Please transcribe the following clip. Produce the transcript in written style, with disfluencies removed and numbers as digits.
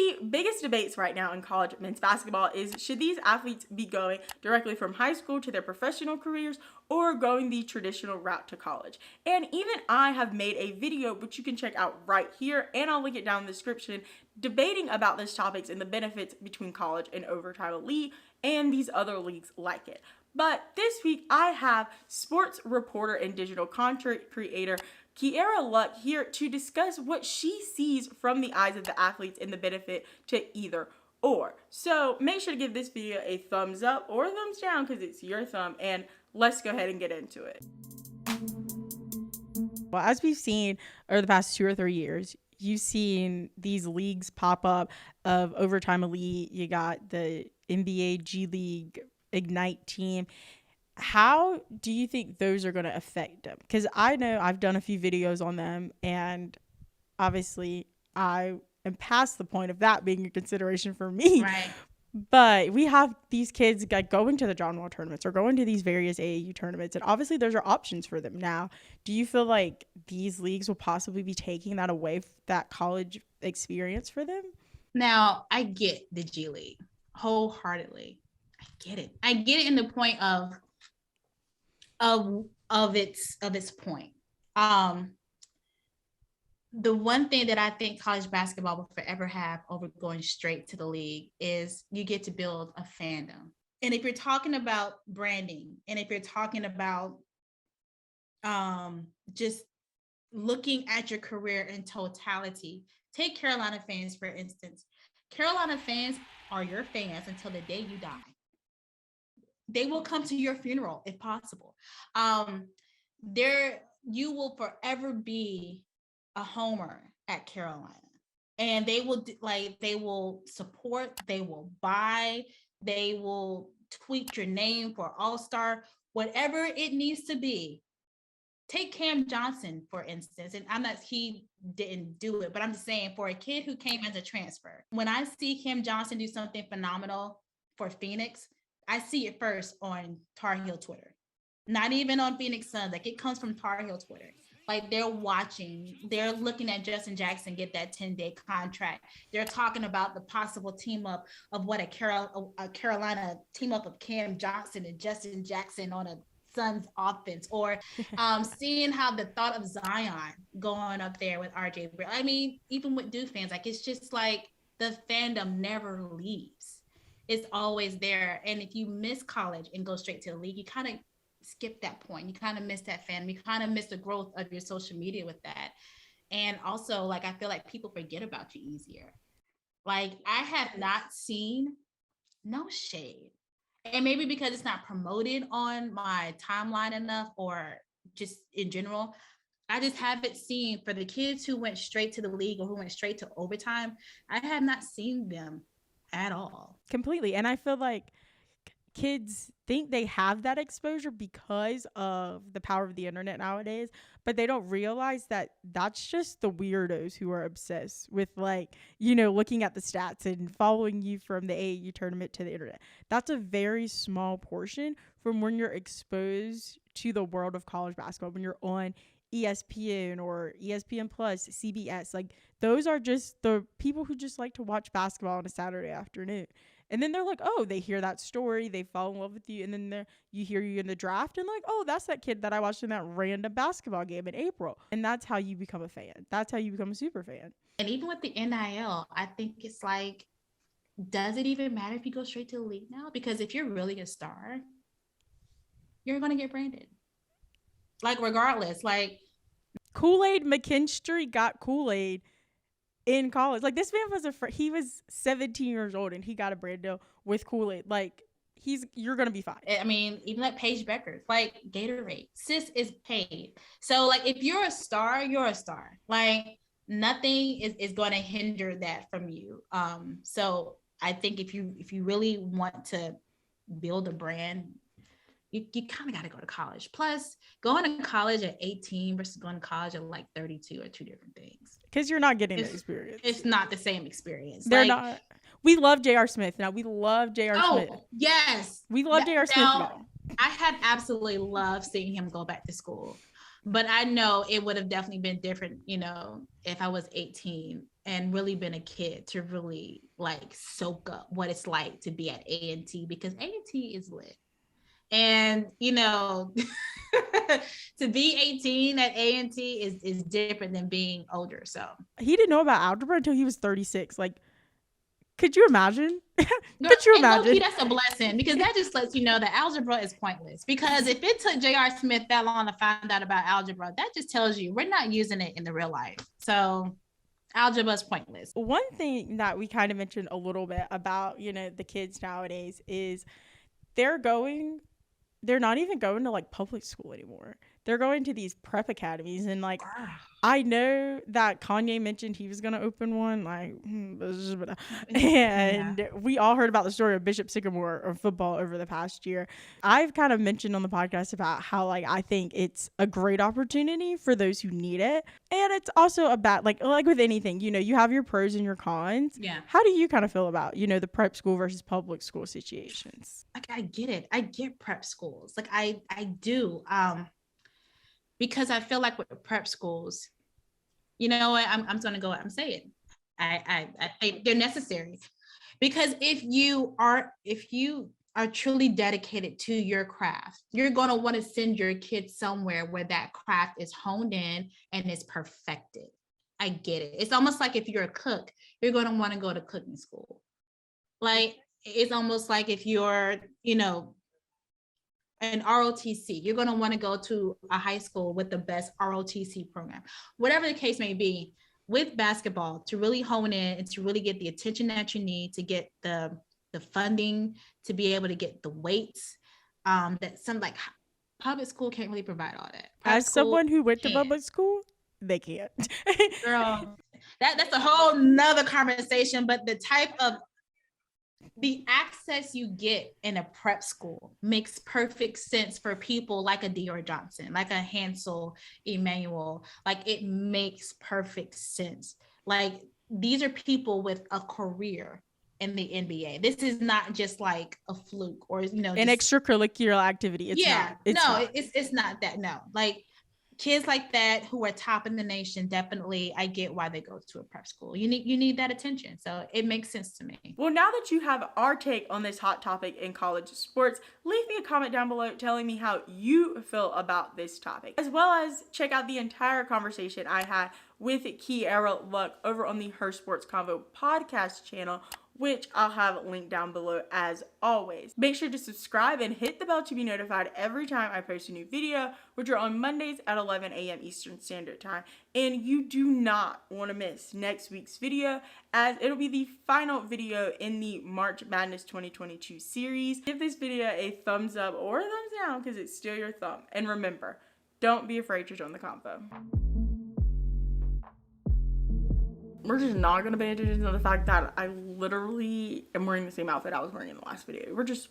the biggest debates right now in college men's basketball is, should these athletes be going directly from high school to their professional careers or going the traditional route to college? And even I have made a video, which you can check out right here, and I'll link it down in the description, debating about these topics and the benefits between college and overtime elite and these other leagues like it. But this week I have sports reporter and digital content creator Quierra Luck here to discuss what she sees from the eyes of the athletes and the benefit to either or. So make sure to give this video a thumbs up or a thumbs down because it's your thumb, and let's go ahead and get into it. Well, as we've seen over the past 2 or 3 years, you've seen these leagues pop up of overtime elite. You got the NBA G League Ignite team. How do you think those are going to affect them? Because I know I've done a few videos on them, and obviously I am past the point of that being a consideration for me. Right. But we have these kids like going to the John Wall tournaments or going to these various AAU tournaments, and obviously those are options for them now. Do you feel like these leagues will possibly be taking that away, that college experience for them? Now, I get the G League wholeheartedly. I get it in the point of its point. The one thing that I think college basketball will forever have over going straight to the league is you get to build a fandom. And if you're talking about branding, and if you're talking about just looking at your career in totality, take Carolina fans, for instance. Carolina fans are your fans until the day you die. They will come to your funeral if possible. You will forever be a homer at Carolina, and they will support, they will buy, they will tweet your name for All-Star, whatever it needs to be. Take Cam Johnson, for instance, and he didn't do it, but I'm just saying, for a kid who came as a transfer, when I see Cam Johnson do something phenomenal for Phoenix, I see it first on Tar Heel Twitter, not even on Phoenix Suns. Like, it comes from Tar Heel Twitter. Like, they're watching, they're looking at Justin Jackson get that 10-day contract. They're talking about the possible team up of what a Carolina team up of Cam Johnson and Justin Jackson on a Suns offense, or seeing how the thought of Zion going up there with RJ. I mean, even with Duke fans, like, it's just like the fandom never leaves. It's always there. And if you miss college and go straight to the league, you kind of skip that point. You kind of miss that fandom. You kind of miss the growth of your social media with that. And also, like, I feel like people forget about you easier. Like, I have not seen, no shade, and maybe because it's not promoted on my timeline enough, or just in general, I just haven't seen, for the kids who went straight to the league or who went straight to overtime, I have not seen them at all. Completely. And I feel like kids think they have that exposure because of the power of the internet nowadays, but they don't realize that that's just the weirdos who are obsessed with, like, you know, looking at the stats and following you from the AAU tournament to the internet. That's a very small portion from when you're exposed to the world of college basketball, when you're on ESPN or ESPN Plus, CBS. Like, those are just the people who just like to watch basketball on a Saturday afternoon. And then they're like, oh, they hear that story, they fall in love with you, and then you hear you in the draft, and like, oh, that's that kid that I watched in that random basketball game in April. And that's how you become a fan. That's how you become a super fan. And even with the NIL, I think it's like, does it even matter if you go straight to the league now? Because if you're really a star, you're going to get branded. Like, regardless, like, Kool-Aid McKinstry got Kool-Aid in college. Like, this man was he was 17 years old and he got a brand deal with Kool-Aid. Like, you're gonna be fine. I mean, even like Paige Beckers, like Gatorade, sis is paid. So, like, if you're a star, you're a star. Like, nothing is going to hinder that from you. So I think if you really want to build a brand, you kind of got to go to college. Plus, going to college at 18 versus going to college at like 32 are two different things. Because you're not getting the experience. It's not the same experience. They're not. We love J.R. Smith. Now, we love J.R. Smith. Oh, yes. We love J.R. Smith now. I had absolutely loved seeing him go back to school. But I know it would have definitely been different, you know, if I was 18 and really been a kid to really like soak up what it's like to be at A&T, because A&T is lit. And you know, to be 18 at A&T is different than being older. So He didn't know about algebra until he was 36. Like, could you imagine? girl, Could you and low key, imagine? that's a blessing, because that just lets you know that algebra is pointless. Because if it took J.R. Smith that long to find out about algebra, that just tells you we're not using it in the real life. So algebra is pointless. One thing that we kind of mentioned a little bit about, the kids nowadays is they're not even going to like public school anymore. They're going to these prep academies, and like I know that Kanye mentioned he was going to open one, like, and we all heard about the story of Bishop Sycamore of football over the past year. I've kind of mentioned on the podcast about how like I think it's a great opportunity for those who need it, and it's also a bad, like with anything, you have your pros and your cons. Yeah. How do you kind of feel about the prep school versus public school situations? Like, I get it. I get prep schools. Like I do. Because I feel like with prep schools, you know what? I'm going to go. I'm saying, I think they're necessary, because if you are truly dedicated to your craft, you're going to want to send your kids somewhere where that craft is honed in and is perfected. I get it. It's almost like if you're a cook, you're going to want to go to cooking school. Like, it's almost like if you're, an ROTC, you're going to want to go to a high school with the best ROTC program. Whatever the case may be, with basketball, to really hone in and to really get the attention that you need, to get the funding, to be able to get the weights, that some like public school can't really provide all that. As someone who went to public school, they can't. Girl, that's a whole nother conversation. But the access you get in a prep school makes perfect sense for people like a Dior Johnson, like a Hansel Emmanuel. Like, it makes perfect sense. Like, these are people with a career in the NBA. This is not just like a fluke or, an extracurricular activity. It's not that. No, like, kids like that who are top in the nation, definitely, I get why they go to a prep school. You need that attention. So it makes sense to me. Well, now that you have our take on this hot topic in college sports, leave me a comment down below telling me how you feel about this topic, as well as check out the entire conversation I had with Quierra Luck over on the Her Sports Convo podcast channel, which I'll have linked down below as always. Make sure to subscribe and hit the bell to be notified every time I post a new video, which are on Mondays at 11 a.m. Eastern Standard Time. And you do not want to miss next week's video, as it'll be the final video in the March Madness 2022 series. Give this video a thumbs up or a thumbs down, because it's still your thumb. And remember, don't be afraid to join the convo. We're just not going to pay attention to the fact that I literally am wearing the same outfit I was wearing in the last video. We're just